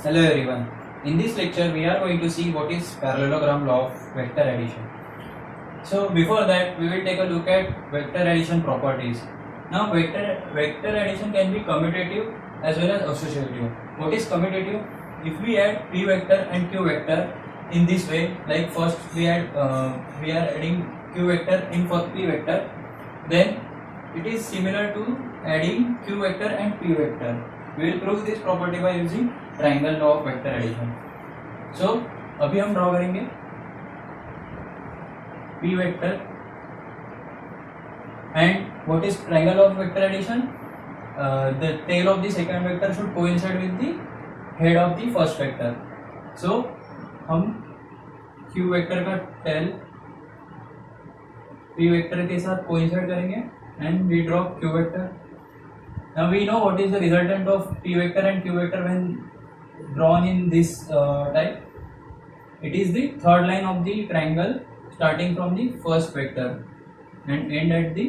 Hello everyone. In this lecture we are going to see what is parallelogram law of vector addition. So before that we will take a look at vector addition properties. Now vector addition can be commutative as well as associative. What is commutative? If we add p vector and q vector in this way, like first we are adding q vector in for p vector, then it is similar to adding q vector and p vector. We will prove this property by using triangle law of vector addition. So अभी हम draw करेंगे p vector and what is triangle of vector addition. The tail of the second vector should coincide with the head of the first vector. So हम q vector का tail p vector के साथ coincide करेंगे and we draw q vector. Now we know what is the resultant of p vector and q vector when drawn in this type. It is the third line of the triangle starting from the first vector and end at the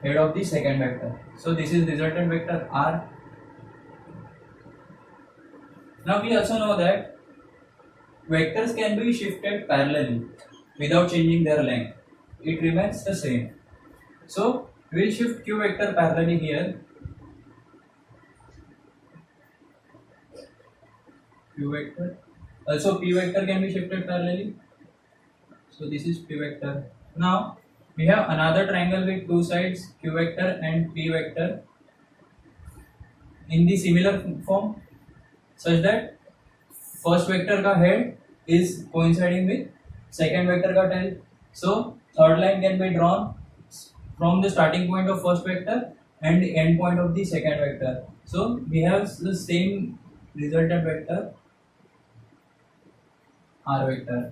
head of the second vector. So this is resultant vector r. Now we also know that vectors can be shifted parallelly without changing their length. It remains the same. So we will shift q vector parallelly here. Q vector. Also p vector can be shifted parallelly. So this is p vector. Now we have another triangle with two sides, q vector and p vector, in the similar form such that first vector का head is coinciding with second vector का tail. So third line can be drawn from the starting point of first vector and the end point of the second vector. So we have the same resultant vector r vector.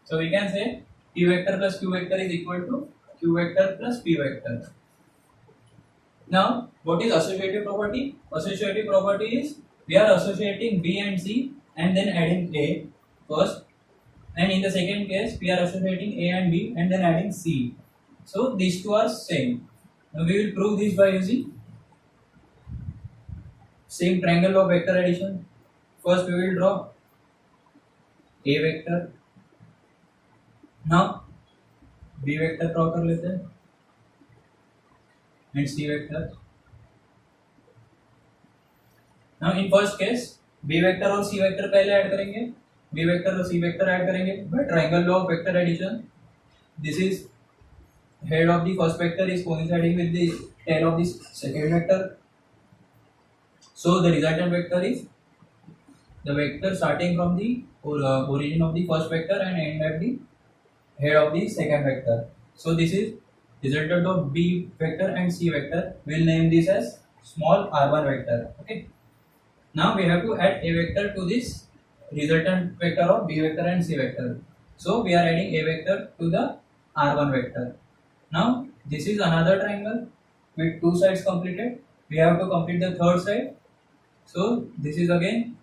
So we can say p vector plus q vector is equal to q vector plus p vector. Now what is associative property? Associative property is we are associating b and c and then adding a first, and in the second case we are associating a and b and then adding c. So these two are same. Now we will prove this by using same triangle law of vector addition. First we will draw a vector. Now b vector draw कर लेते हैं and c vector. Now in first case b vector और c vector पहले add करेंगे, b vector और c vector add करेंगे by triangle law of vector addition. This is head of the first vector is coinciding with the tail of the second vector. So the resultant vector is the vector starting from the origin of the first vector and end at the head of the second vector. So this is resultant of b vector and c vector. We'll name this as small r1 vector. Okay. Now we have to add a vector to this resultant vector of b vector and c vector. So we are adding a vector to the r1 vector. Now this is another triangle with two sides completed. We have to complete the third side. So this is again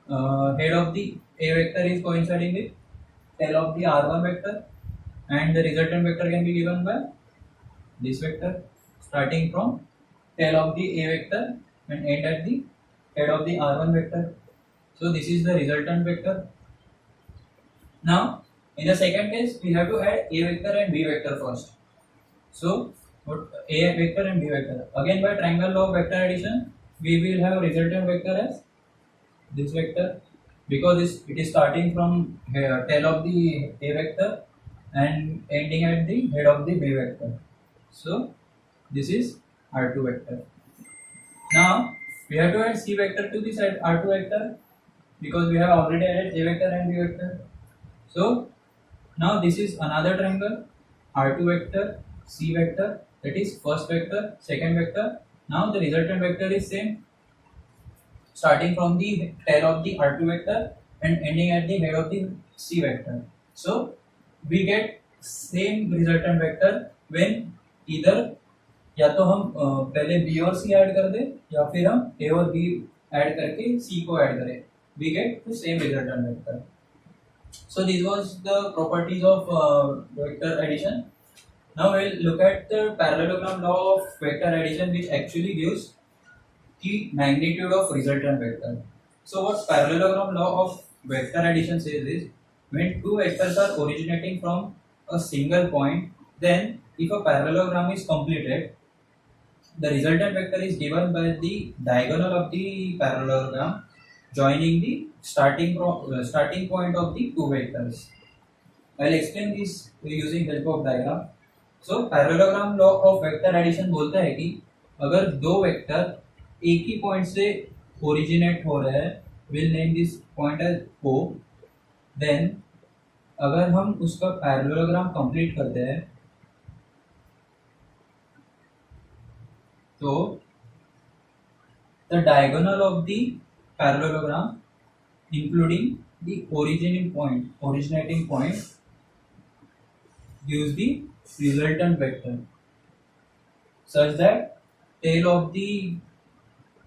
head of the a vector is coinciding with tail of the r1 vector, and the resultant vector can be given by this vector starting from tail of the a vector and end at the head of the r1 vector. So this is the resultant vector. Now in the second case we have to add a vector and b vector first. So what a vector and b vector, again by triangle law of vector addition we will have resultant vector as this vector, because it is starting from tail of the a vector and ending at the head of the b vector. So this is r2 vector. Now we have to add c vector to this r2 vector because we have already added a vector and b vector. So now this is another triangle, r2 vector, c vector, that is first vector, second vector. Now the resultant vector is same, starting from the tail of the r2 vector and ending at the head of the c vector. So we get same resultant vector when either या तो हम पहले b और c add कर दें या फिर हम a और b ऐड करके c को ऐड करें. We get the same resultant vector. So this was the properties of vector addition. Now we'll look at the parallelogram law of vector addition, which actually gives the magnitude of resultant vector. So what parallelogram law of vector addition says is, when two vectors are originating from a single point, then if a parallelogram is completed, the resultant vector is given by the diagonal of the parallelogram joining the starting point of the two vectors. I'll explain this using help of diagram. So parallelogram law of vector addition बोलता है कि अगर दो vector एक ही point से originate हो रहे हैं, will name this point as O, then अगर हम उसका पैरेललोग्राम कंप्लीट करते हैं तो the diagonal of the parallelogram including the originating point gives the resultant vector such that tail of the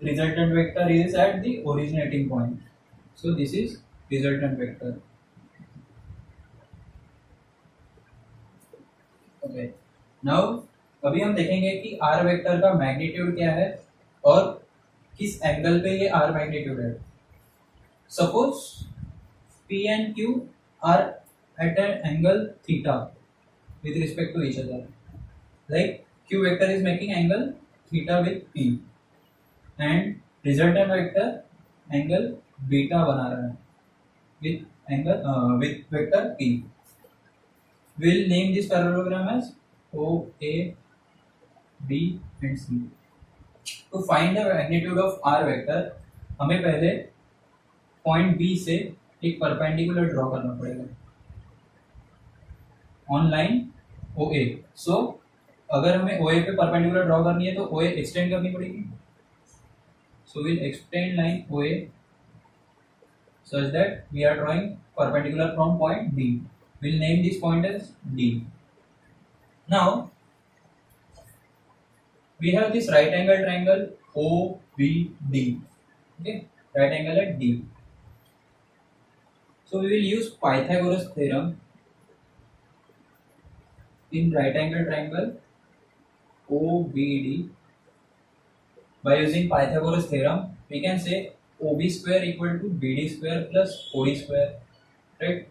resultant vector is at the originating point. So this is resultant vector. Okay. Now अभी हम देखेंगे कि r vector का magnitude क्या है और किस angle पे ये r मैग्नीट्यूड है. Suppose P and Q are at an angle theta with respect to each other. Like Q vector is making angle theta with P and resultant vector angle beta बना रहा है with angle with vector P. We'll name this parallelogram as O, A, B and C. To find the magnitude of R vector, हमें पहले point B से एक perpendicular draw करना पड़ेगा on line OA. सो अगर हमें OA पे परपेंडिकुलर ड्रॉ करनी है तो OA एक्सटेंड करनी पड़ेगी. So will extend line OA such that we are drawing perpendicular from point B. We'll name this point as D. Now we have this right angle triangle OBD. Okay, right angle at D. So we will use Pythagoras theorem in right angle triangle OBD. By using Pythagoras theorem, we can say OB square equal to BD square plus OD square, right?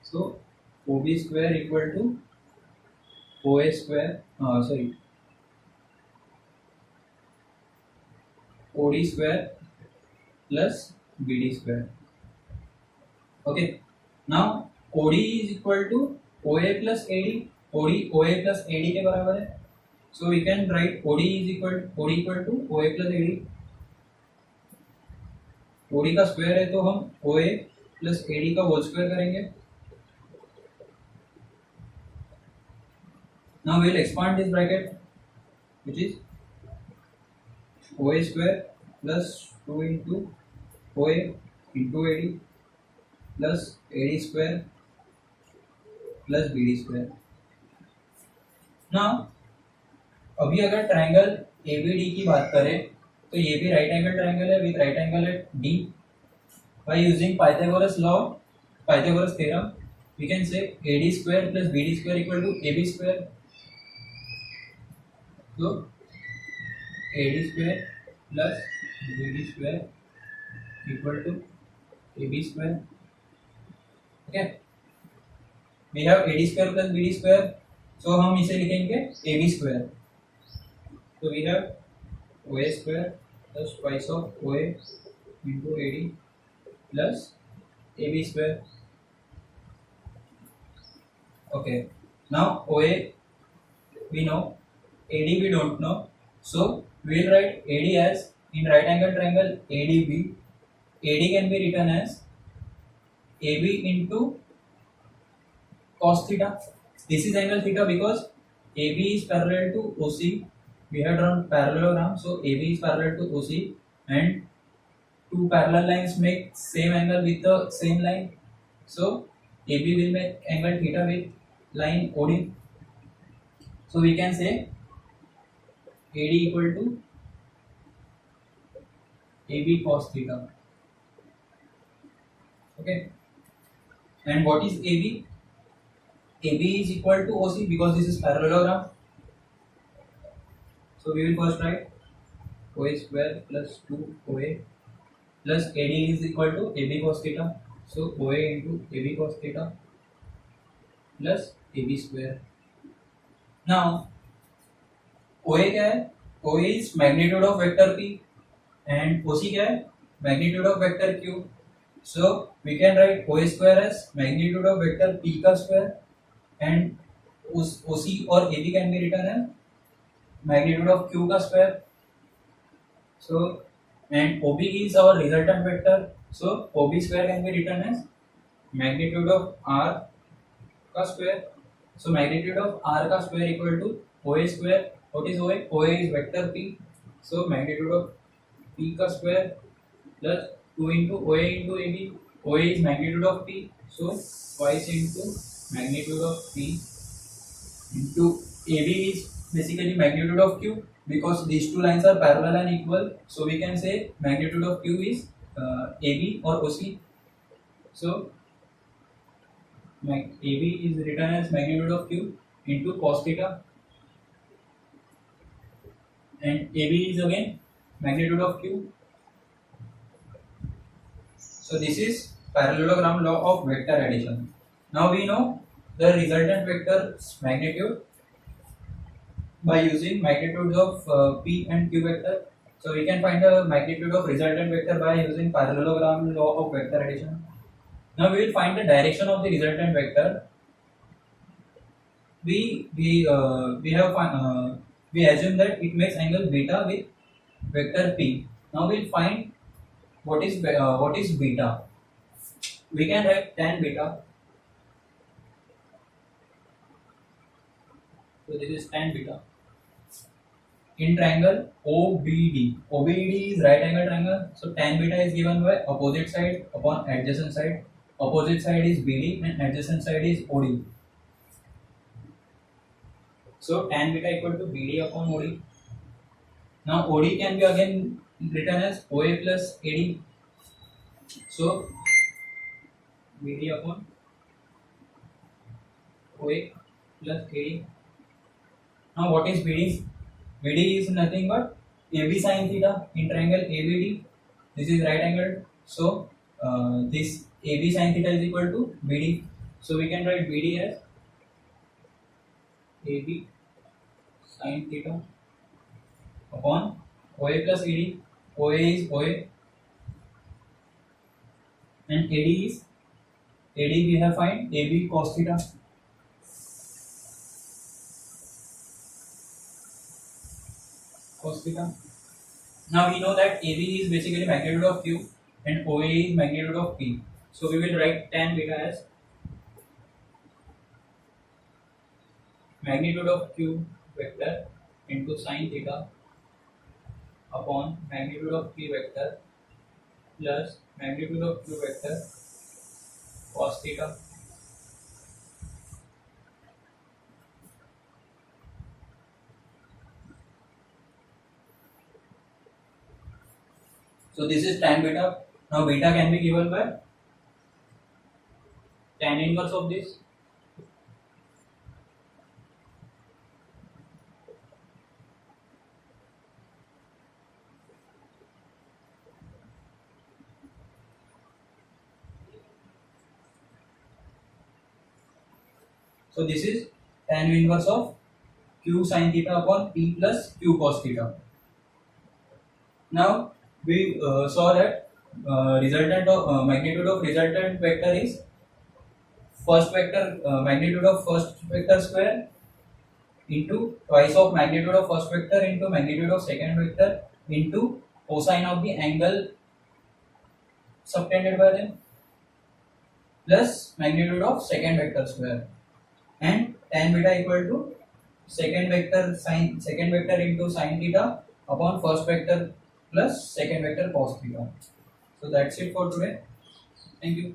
So OB square equal to OA square, OD square plus BD square. Okay, now OD is equal to OA plus AD. OA plus AD के बराबर है. So we can write OD equal to OA plus AD. OD का square है तो हम OA plus AD का whole square करेंगे. Now we will expand this bracket, which is OA square plus 2 into OA into AD plus AD square plus BD square. Now अभी अगर triangle ABD की बात करें तो ये भी राइट एंगल ट्राइंगल है with right angle at D. By using Pythagoras law, Pythagoras theorem, we can say AD square plus BD square equal to AB square. So AD square plus BD square equal to AB square. Okay, we have AD square plus BD square, so हम इसे लिखेंगे AB square. So we have OA square plus twice of OA into AD plus AB square. Okay, now OA we know, AD we don't know, so we will write AD as, in right angle triangle ADB, AD can be written as AB into cos theta. This is angle theta because AB is parallel to OC. We have drawn parallelogram, so AB is parallel to OC and two parallel lines make same angle with the same line. So AB will make angle theta with line OD. So we can say AD equal to AB cos theta. Okay, and what is AB? AB is equal to OC because this is parallelogram. So we will first write OA square plus 2 OA plus AD is equal to AB cos theta. So OA into AB cos theta plus AB square. Now OA क्या है? OA is magnitude of vector P and OC क्या है? Magnitude of vector Q. So we can write OA square as magnitude of vector P का square and OC और AB can be written as magnitude of Q का square. So and OB is our resultant vector. So OB square can be written as magnitude of R का square. So magnitude of R का square equal to OA square. What is OA? OA is vector P. So magnitude of P का square plus 2 into OA into AB. OA is magnitude of P. So twice into magnitude of P into AB is basically magnitude of Q, because these two lines are parallel and equal. So we can say magnitude of Q is AB or OC. So AB is written as magnitude of Q into cos theta, and AB is again magnitude of Q. So this is parallelogram law of vector addition. Now we know the resultant vector's magnitude by using magnitudes of P and Q vector. So we can find the magnitude of resultant vector by using parallelogram law of vector addition. Now we will find the direction of the resultant vector. We assume that it makes angle beta with vector P. Now we will find what is beta. We can write tan beta. So this is tan beta. In triangle OBD. OBD is right angle triangle. So tan beta is given by opposite side upon adjacent side. Opposite side is BD and adjacent side is OD. So tan beta equal to BD upon OD. Now OD can be again written as OA plus AD. So BD upon OA plus AD. Now what is BD? BD is nothing but AB sin theta in triangle ABD. This is right angle. So this AB sin theta is equal to BD. So we can write BD as AB sin theta upon OA plus AD. OA is OA and AD we have find AB cos theta. Cos theta. Now we know that AB is basically magnitude of Q and OA is magnitude of P. So we will write tan beta as magnitude of Q vector into sin theta upon magnitude of P vector plus magnitude of Q vector cos theta. So this is tan beta. Now beta can be given by tan inverse of this. So this is tan inverse of Q sin theta upon P plus Q cos theta. Now we saw that resultant of magnitude of resultant vector is first vector magnitude of first vector square into twice of magnitude of first vector into magnitude of second vector into cosine of the angle subtended by them plus magnitude of second vector square, and tan beta equal to second vector into sin theta upon first vector plus second vector cos theta. So that's it for today. Thank you.